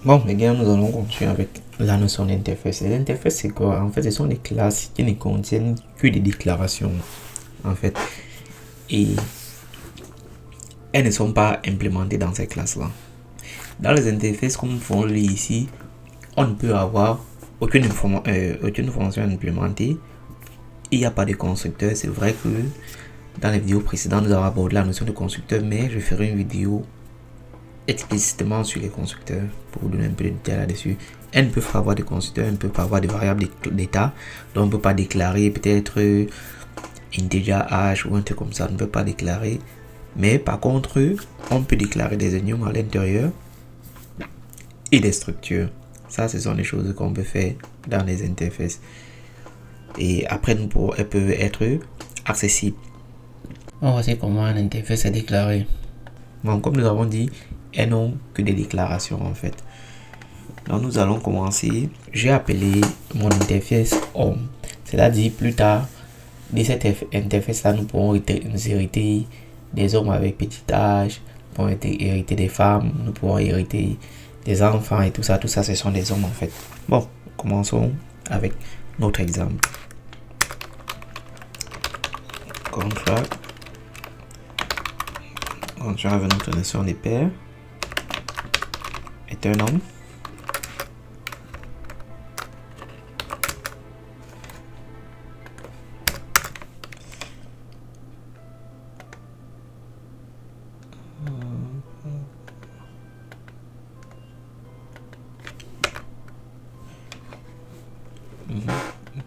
Bon, les gars, nous allons continuer avec la notion d'interface. Les interfaces, c'est quoi? En fait, ce sont des classes qui ne contiennent que des déclarations, en fait. Et elles ne sont pas implémentées dans ces classes-là. Dans les interfaces, comme on lit ici, on ne peut avoir aucune fonction implémentée. Il n'y a pas de constructeur. C'est vrai que dans les vidéos précédentes, nous avons abordé la notion de constructeur, mais je ferai une vidéo explicitement sur les constructeurs pour vous donner un peu de détails là-dessus. Elles ne peuvent pas avoir de constructeurs, elles ne peuvent pas avoir de variables d'état, donc on ne peut pas déclarer peut-être integer h ou un truc comme ça, on ne peut pas déclarer. Mais par contre, on peut déclarer des enums à l'intérieur et des structures. Ça, ce sont des choses qu'on peut faire dans les interfaces. Et après, elles peuvent être accessibles. On va voir comment une interface est déclarée. Bon, comme nous avons dit, elles n'ont que des déclarations en fait. Donc nous allons commencer. J'ai appelé mon interface home. C'est-à-dire plus tard, de cette interface là, nous pourrons hériter des hommes avec petit âge, nous pourrons hériter des femmes, nous pourrons hériter des enfants et tout ça. Tout ça, ce sont des hommes en fait. Bon, commençons avec notre exemple. Contract. Continuons avec notre notion des paires. Est un homme.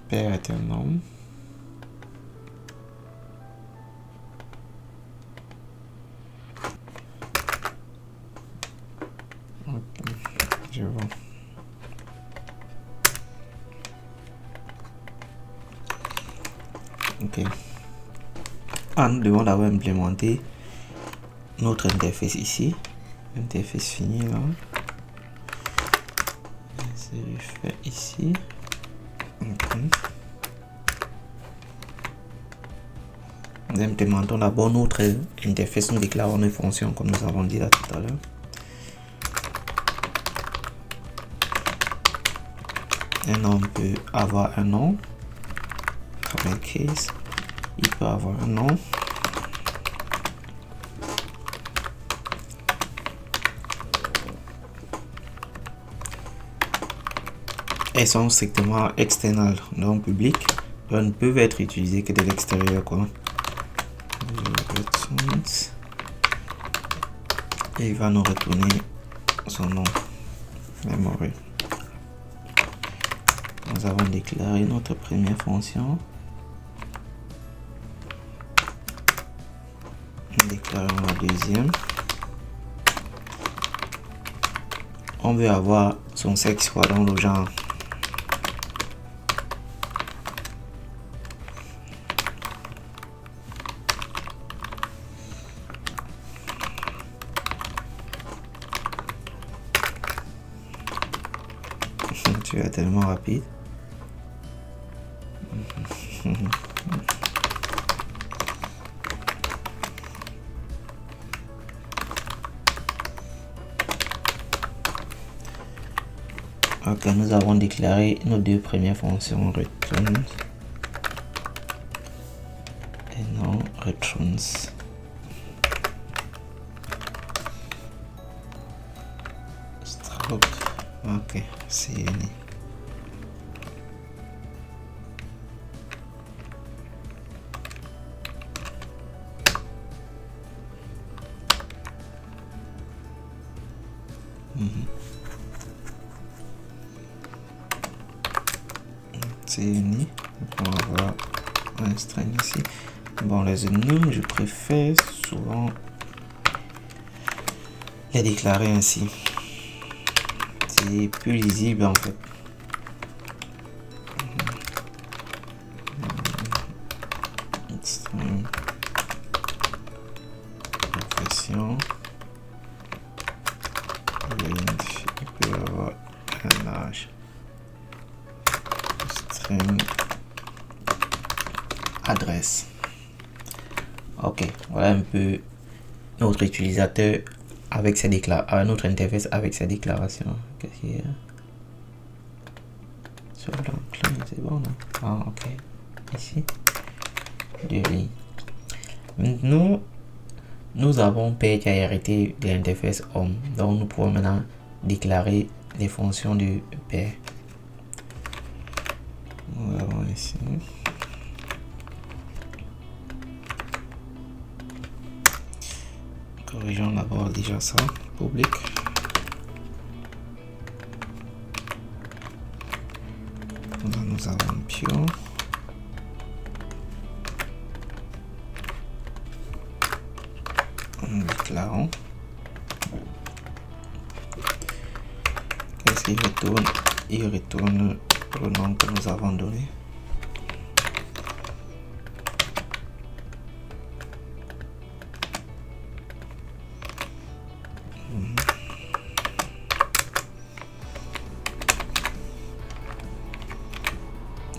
Père est un homme. Je vois. Ok. Nous devons d'abord implémenter notre interface ici. Interface finie là. Je fais ici. Okay. Nous implémentons d'abord notre interface. Nous déclarons une fonction comme nous avons dit là tout à l'heure. Un homme peut avoir un nom. Comme case. Il peut avoir un nom. Elles sont strictement externales, non publiques. Elles ne peuvent être utilisées que de l'extérieur, quoi. Et il va nous retourner son nom. Memory. Nous avons déclaré notre première fonction. Déclarons la deuxième. On veut avoir son sexe soit dans le genre. Tu es tellement rapide. Ok, nous avons déclaré nos deux premières fonctions return et non returns. Stop. Ok, c'est fini. C'est uni. On va avoir un string ici. Bon, les enums, je préfère souvent les déclarer ainsi. C'est plus lisible en fait. String. Profession. Il peut avoir un âge. String. Adresse. Ok, voilà un peu notre utilisateur avec ses notre interface avec ses déclarations. Qu'est-ce qu'il y a? Sur l'enclin, c'est bon, non? Ah, ok. Ici. 2 lignes. Maintenant, nous avons Père qui a hérité de l'interface homme. Donc, nous pouvons maintenant déclarer les fonctions du Père. Nous avons ici. Corrigeons d'abord déjà ça. Public. Là, nous avons Pure. Déclarons. Qu'est-ce qu'il retourne? Il retourne le nom que nous avons donné.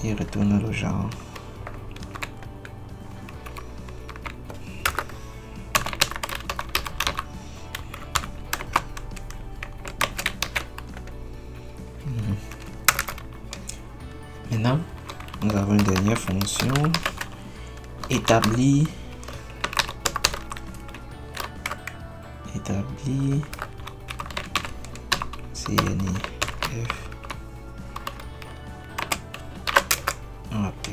Il retourne le genre. Maintenant, nous avons une dernière fonction. Établir CNIF. Ok.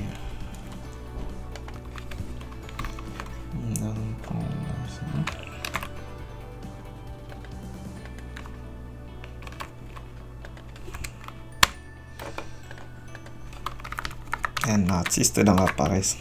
Nous allons prendre ça. Un artiste dans la paresse.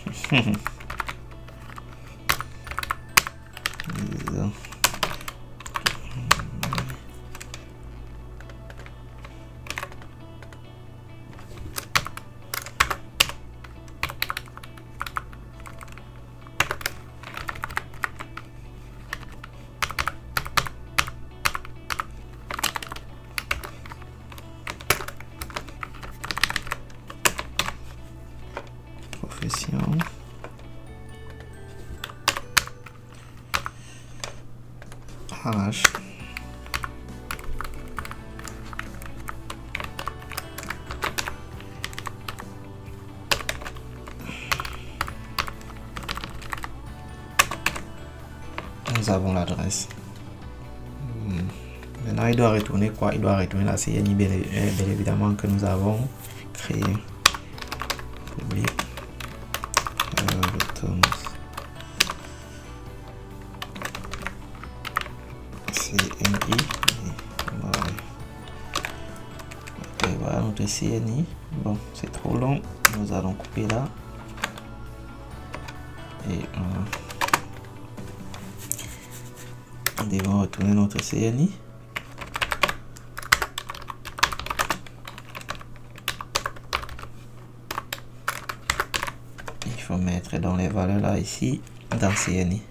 Profession. Âge. Nous avons l'adresse. Maintenant, il doit retourner quoi? Il doit retourner la CNI, bien évidemment, que nous avons créé. Public. Return. CNI. Ok, voilà notre CNI. Bon, c'est trop long. Nous allons couper là. Et nous devons retourner notre CNI. Il faut mettre dans les valeurs là ici dans CNI.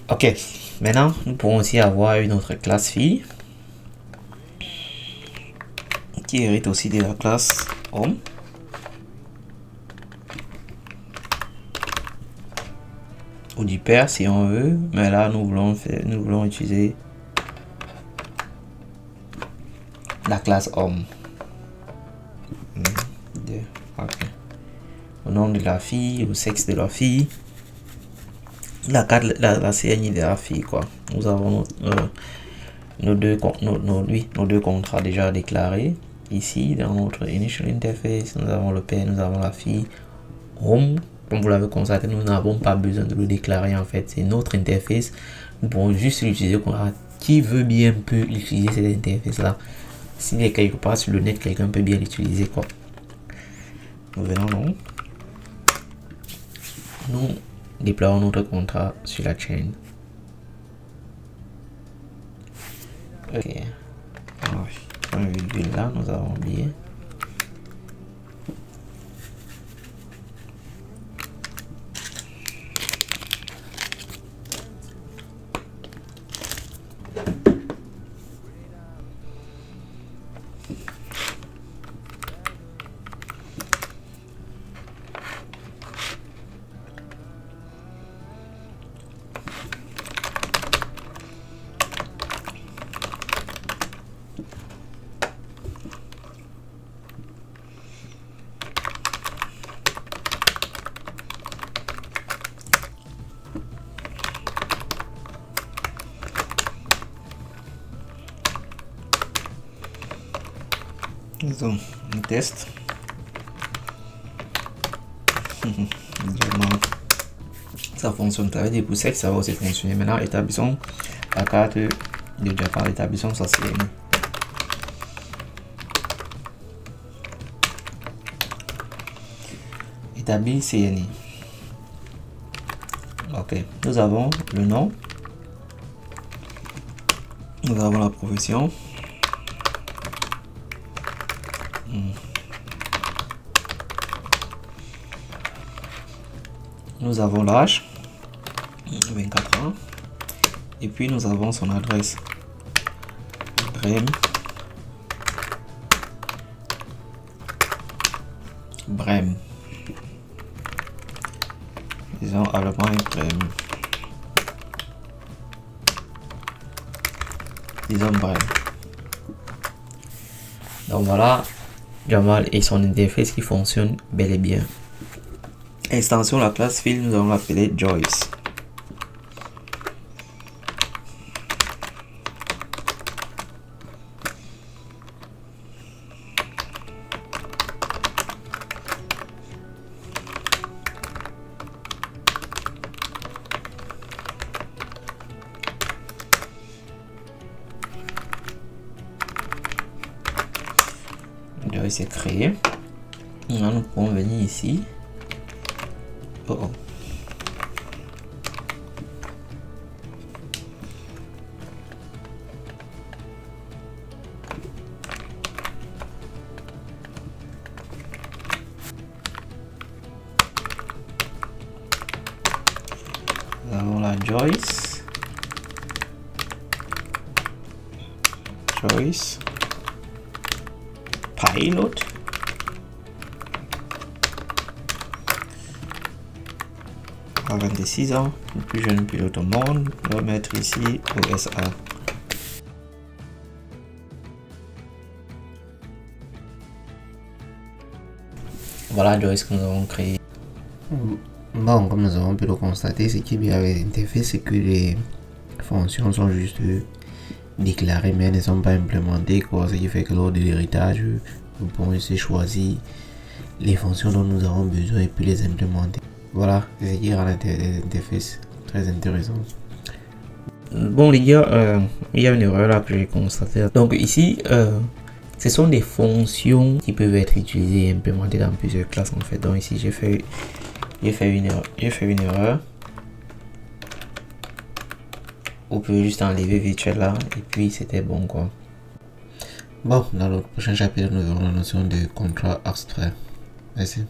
Ok, maintenant nous pourrons aussi avoir une autre classe fille qui hérite aussi de la classe homme. Ou du père si on veut, mais là nous voulons utiliser la classe homme. Okay. Au nom de la fille, au sexe de la fille, la CNI de la fille, quoi. Nous avons nos deux contrats déjà déclarés ici dans notre initial interface. Nous avons le père, nous avons la fille, home comme vous l'avez constaté, nous n'avons pas besoin de le déclarer en fait. C'est notre interface. Nous pourrons juste l'utiliser. Qui veut bien peut utiliser cette interface là. S'il est quelque part sur le net, quelqu'un peut bien l'utiliser quoi. Nous venons donc. Nous déployons notre contrat sur la chaîne. Ok. Alors, un virgule là, nous avons oublié. Donc, on teste. Ça fonctionne très bien. Pour ça, ça va aussi fonctionner. Maintenant, établissons la carte de Jafar. Établissons sa CNI. Établir CNI. Ok. Nous avons le nom. Nous avons la profession. Nous avons l'âge, 24 ans, et puis nous avons son adresse, Brême, disons Allemagne, Brême, disons Brême. Donc voilà, Jamal et son interface qui fonctionne bel et bien. Extension la classe file, nous allons l'appeler Joyce. Joyce est créé. Nous pouvons venir ici. Oh oh. Nous avons la Joyce. Pilot. À 26 ans, le plus jeune pilote au monde, on va mettre ici USA. Voilà Joyce que nous avons créé. Bon, comme nous avons pu le constater, ce qui est bien avec l'interface, c'est que les fonctions sont juste déclarées, mais elles ne sont pas implémentées, quoi. Ce qui fait que lors de l'héritage, nous pouvons essayer de choisir les fonctions dont nous avons besoin et puis les implémenter. Voilà, c'est ce qui rend l'interface très intéressante. Bon les gars, il y a une erreur là que j'ai constatée. Donc ici, ce sont des fonctions qui peuvent être utilisées et implémentées dans plusieurs classes en fait. Donc ici j'ai fait une erreur. On peut juste enlever virtuel là et puis c'était bon quoi. Bon, dans le prochain chapitre nous verrons la notion de contrat abstrait. Merci.